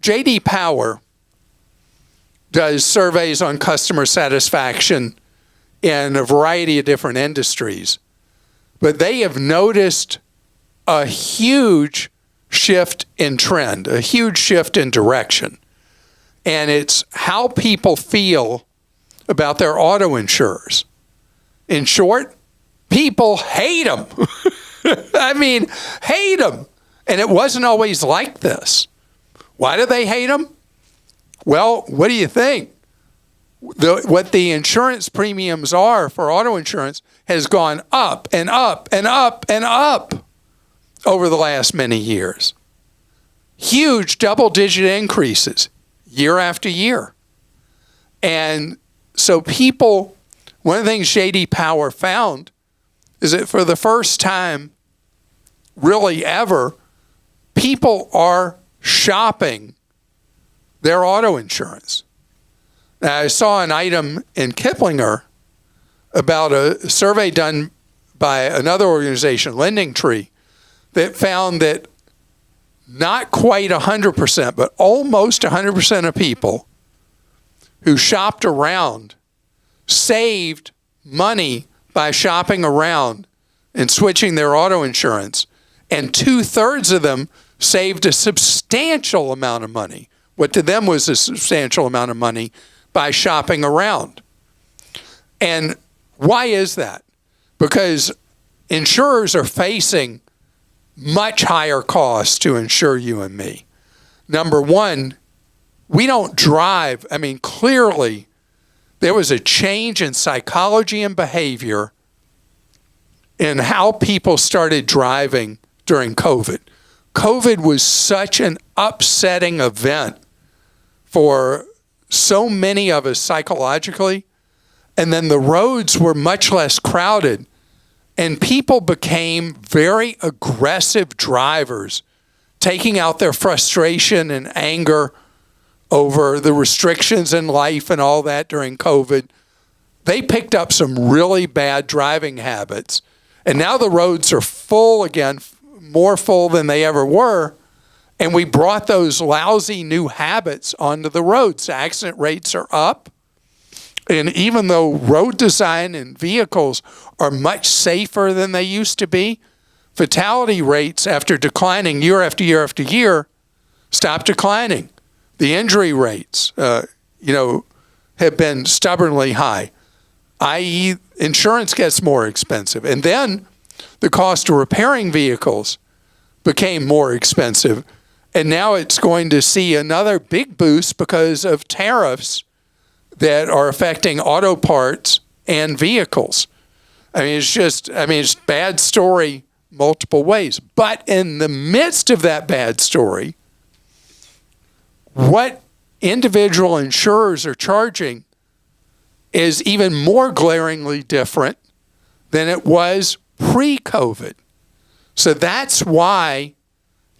J.D. Power does surveys on customer satisfaction in a variety of different industries, but they have noticed a huge shift in trend, a huge shift in direction. And it's how people feel about their auto insurers. In short, people hate them. I mean, hate them. And it wasn't always like this. Why do they hate them? Well, what do you think? What the insurance premiums are for auto insurance has gone up and up and up and up over the last many years. Huge double-digit increases year after year. And so people, one of the things J.D. Power found is that for the first time, really ever, people are shopping their auto insurance. Now, I saw an item in Kiplinger about a survey done by another organization, Lending Tree, that found that not quite 100%, but almost 100% of people who shopped around saved money by shopping around and switching their auto insurance. And 2/3 of them saved a substantial amount of money. What to them was a substantial amount of money by shopping around. And why is that? Because insurers are facing much higher costs to insure you and me. Number one, we don't drive. I mean, clearly, there was a change in psychology and behavior in how people started driving during COVID. COVID was such an upsetting event for so many of us psychologically, and then the roads were much less crowded, and people became very aggressive drivers, taking out their frustration and anger over the restrictions in life and all that during COVID. They picked up some really bad driving habits, and now the roads are full again, more full than they ever were. And we brought those lousy new habits onto the roads. Accident rates are up. And even though road design and vehicles are much safer than they used to be, fatality rates, after declining year after year after year, stopped declining. The injury rates, have been stubbornly high, i.e. insurance gets more expensive. And then the cost of repairing vehicles became more expensive. And now it's going to see another big boost because of tariffs that are affecting auto parts and vehicles. It's bad story multiple ways. But in the midst of that bad story, what individual insurers are charging is even more glaringly different than it was pre-COVID. So that's why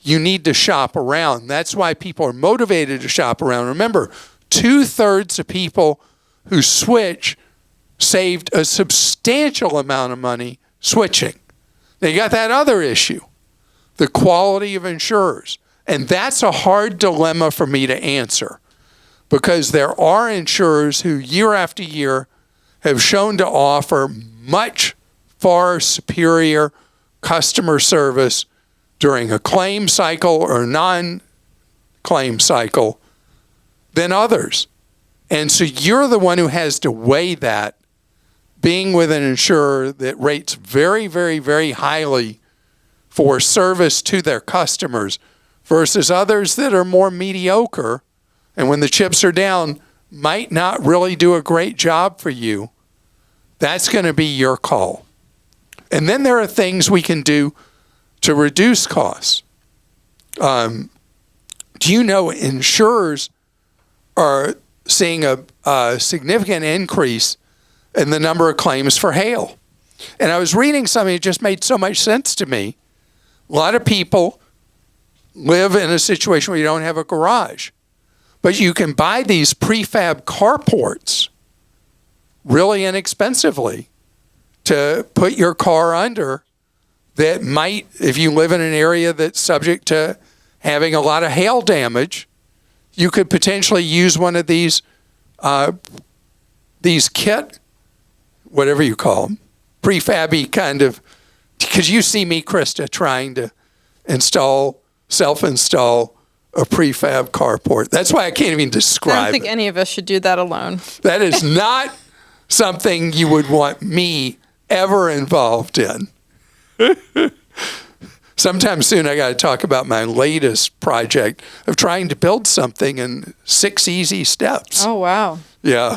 you need to shop around. That's why people are motivated to shop around. Remember, 2/3 of people who switch saved a substantial amount of money switching. Now you got that other issue, the quality of insurers. And that's a hard dilemma for me to answer, because there are insurers who year after year have shown to offer much far superior customer service during a claim cycle or non-claim cycle than others. And so you're the one who has to weigh that, being with an insurer that rates very, very, very highly for service to their customers versus others that are more mediocre, and when the chips are down, might not really do a great job for you. That's going to be your call. And then there are things we can do to reduce costs. Do you know insurers are seeing a significant increase in the number of claims for hail? And I was reading something that just made so much sense to me. A lot of people live in a situation where you don't have a garage, but you can buy these prefab carports really inexpensively to put your car under, that might, if you live in an area that's subject to having a lot of hail damage, you could potentially use one of these kit, whatever you call them, prefabby kind of, because you see me, Krista, trying to self-install a prefab carport. That's why I can't even describe it. I don't think any of us should do that alone. That is not something you would want me ever involved in. Sometime soon I got to talk about my latest project of trying to build something in 6 easy steps. Oh, wow. Yeah.